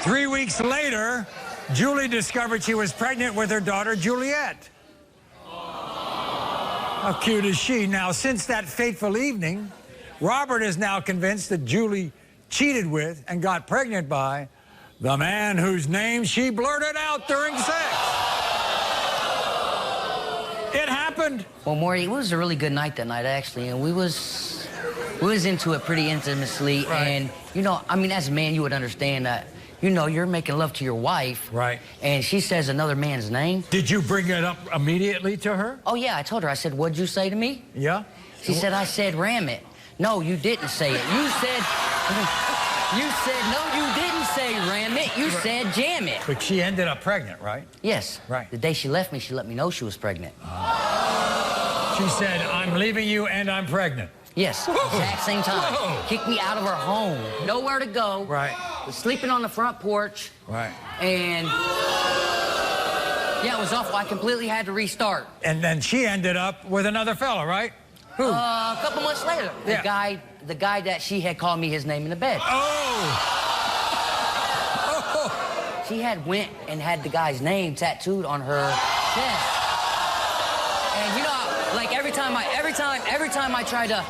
3 weeks later, Julie discovered she was pregnant with her daughter, Juliet. How cute is she? Now, since that fateful evening, Robert is now convinced that Julie cheated with and got pregnant by the man whose name she blurted out during sex. It happened. Well, Maury, it was a really good night that night, actually, and we was into it pretty intimately. Right. And, you know, I mean, as a man, you would understand that, you know, you're making love to your wife. Right. And she says another man's name. Did you bring it up immediately to her? Oh, yeah, I told her. I said, what'd you say to me? Yeah? She said, I said, ram it. No, you didn't say it. You said, no, you didn't say ram it. You said jam it. But she ended up pregnant, right? Yes. Right. The day she left me, she let me know she was pregnant. She said, I'm leaving you and I'm pregnant. Yes, exact same time. Whoa. Kicked me out of her home. Nowhere to go. Right. Was sleeping on the front porch. Right. And, yeah, it was awful. I completely had to restart. And then she ended up with another fella, right? Who? A couple months later, Yeah. the guy that she had called me his name in the bed. Oh! She had went and had the guy's name tattooed on her chest. And you know, like every time I try to,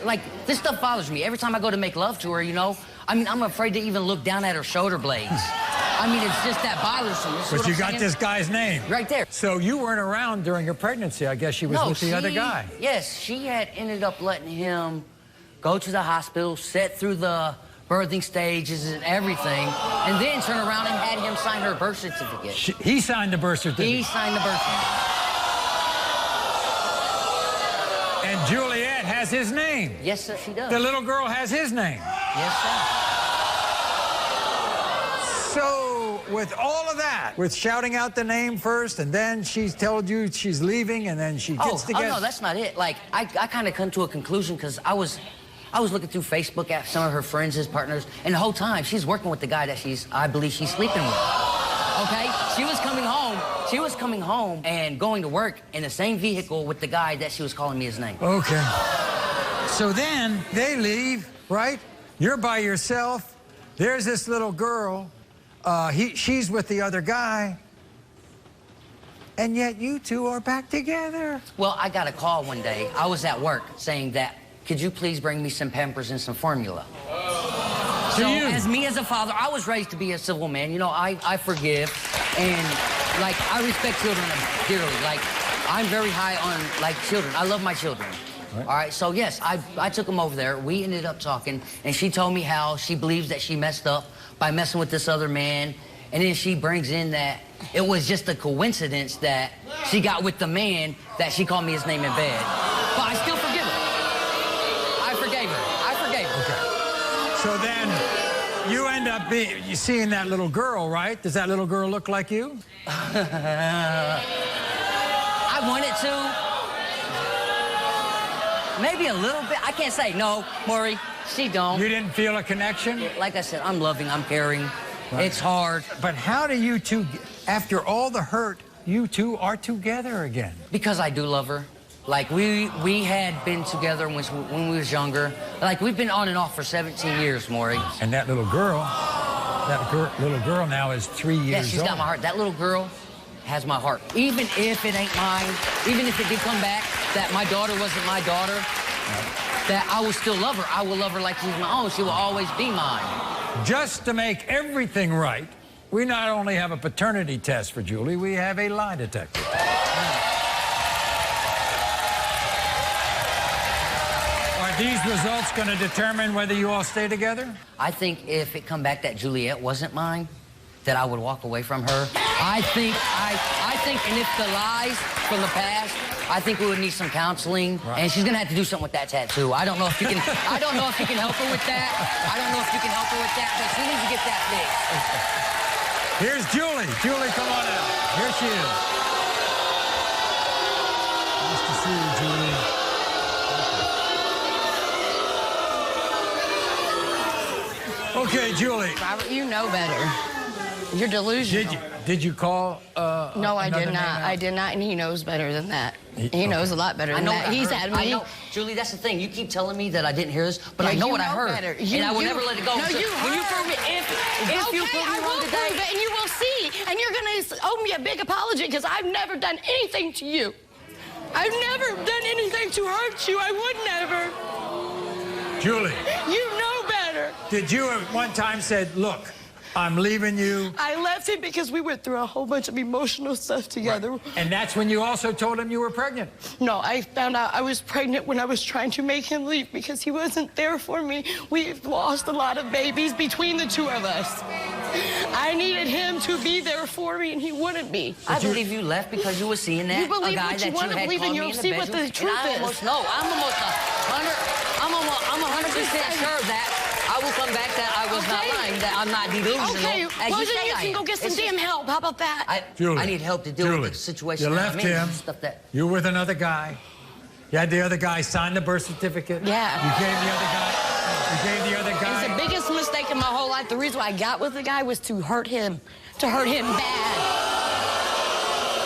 like this stuff bothers me. Every time I go to make love to her, you know, I mean, I'm afraid to even look down at her shoulder blades. I mean, it's just that bothersome. But you got this guy's name. Right there. So you weren't around during her pregnancy. I guess she was with the other guy. Yes, she had ended up letting him go to the hospital, sit through the birthing stages and everything, and then turn around and had him sign her birth certificate. He signed the birth certificate. He signed the birth certificate. And Juliet has his name. Yes, sir, she does. The little girl has his name. Yes, sir. So, with all of that, with shouting out the name first, and then she's told you she's leaving, and then she gets together. Oh, no, that's not it. Like, I kind of come to a conclusion because I was looking through Facebook at some of her friends, his partners, and the whole time she's working with the guy that I believe she's sleeping with. Okay? She was coming home and going to work in the same vehicle with the guy that she was calling me his name. Okay. So then they leave, right? You're by yourself. There's this little girl. She's with the other guy. And yet you two are back together. Well, I got a call one day. I was at work saying that, could you please bring me some Pampers and some formula? So as a father, I was raised to be a civil man. You know, I forgive. And, like, I respect children dearly. Like, I'm very high on, like, children. I love my children. Right. All right, so, yes, I took them over there. We ended up talking, and she told me how she believes that she messed up by messing with this other man. And then she brings in that it was just a coincidence that she got with the man that she called me his name in bed. But I still forgive her. I forgave her. Okay. So then you end up seeing that little girl, right? Does that little girl look like you? I wanted to. Maybe a little bit. I can't say no, Maury. She don't. You didn't feel a connection? Like I said, I'm loving, I'm caring. Right. It's hard. But how do you two, after all the hurt, you two are together again? Because I do love her. Like, we had been together when we was younger. Like, we've been on and off for 17 years, Maury. And that little girl, little girl now is 3 years old. Yeah, she's got my heart. That little girl has my heart. Even if it ain't mine, even if it did come back, that my daughter wasn't my daughter, that I will still love her. I will love her like she's my own. She will always be mine. Just to make everything right, we not only have a paternity test for Julie, we have a lie detector. Are these results going to determine whether you all stay together? I think if it come back that Juliet wasn't mine, that I would walk away from her. I think, and if the lies from the past, I think we would need some counseling, right. And she's gonna have to do something with that tattoo. I don't know if you can. I don't know if you can help her with that. I don't know if you can help her with that, but she needs to get that fixed. Here's Julie. Julie, come on out. Here she is. Nice to see you, Julie. Okay, Julie. Robert, you know better. You're delusional. Did you call? No, I did not. I did not, and he knows better than that. He knows a lot better than that. He's had me. I know. Julie, that's the thing. You keep telling me that I didn't hear this, but I know what I heard. And I will never let it go. No, you when you prove me, if you prove me wrong today, prove it, and you will see. And you're going to owe me a big apology because I've never done anything to you. I've never done anything to hurt you. I would never. Julie. You know better. Did you at one time said, look, I'm leaving you? I left him because we went through a whole bunch of emotional stuff together. Right. And that's when you also told him you were pregnant? No, I found out I was pregnant when I was trying to make him leave because he wasn't there for me. We've lost a lot of babies between the two of us. I needed him to be there for me, and he wouldn't be. I believe you left because you were seeing that you believe a guy what you that want you to had believe, called and me you'll in the see what bedroom. the truth I'm is. I'm 100% sure that I will come back that I was not lying, that I'm not delusional. Okay, as well, you then say you I can go am. get some damn help. How about that? Julie, I need help to deal with the situation. You left him. Stuff that... You were with another guy. You had the other guy sign the birth certificate. Yeah. You gave the other guy. You gave the other guy. It's the biggest mistake in my whole life. The reason why I got with the guy was to hurt him bad.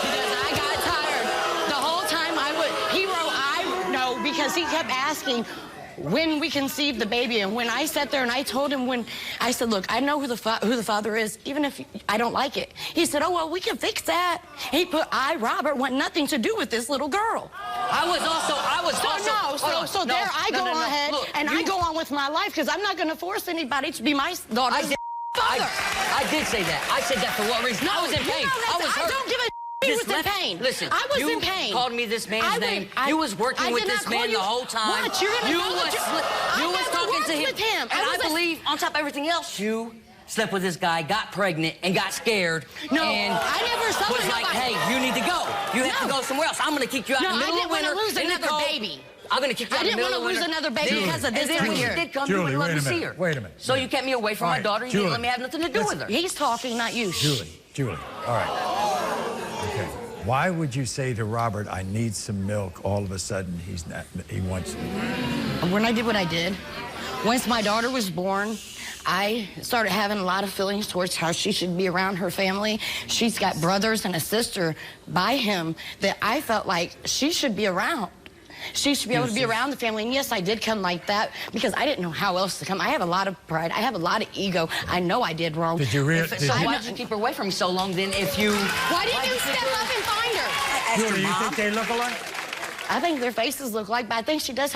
Because I got tired. The whole time I know, because he kept asking when we conceived the baby, and when I sat there and I told him, when I said, look, I know who the father is, even if I don't like it. He said, oh, well, we can fix that. And he put, Robert, want nothing to do with this little girl. I was also. So there I go ahead. Look, and I go on with my life because I'm not going to force anybody to be my daughter's father. I did say that. I said that for what reason? I was in pain. I was hurt. I don't give a he was in pain. Listen, I was in pain. You called me this man's name. You was working with this man the whole time. What? You're gonna you was talking to him. With him. And I believe, on top of everything else, you slept with this guy, got pregnant, and got scared. No, and I never slept with was like, hey, you need to go. You have to go somewhere else. I'm going to kick you out in the middle of winter. I didn't want to lose another baby. I'm going to kick you out in the middle of winter. I didn't want to lose another baby because of this when here. she did come, Julie, you would love to see her. Wait a minute. So you kept me away from my daughter. You didn't let me have nothing to do with her. He's talking, not you. Julie, all right. Okay. Why would you say to Robert, I need some milk, all of a sudden he wants... When I did what I did, once my daughter was born, I started having a lot of feelings towards how she should be around her family. She's got brothers and a sister by him that I felt like she should be around. She should be able to be around the family. And yes, I did come like that because I didn't know how else to come. I have a lot of pride. I have a lot of ego. I know I did wrong. Did you really? So why did you keep her away from me so long then if you... Why didn't you step up and find her? Julie, you think they look alike? I think their faces look alike, but I think she does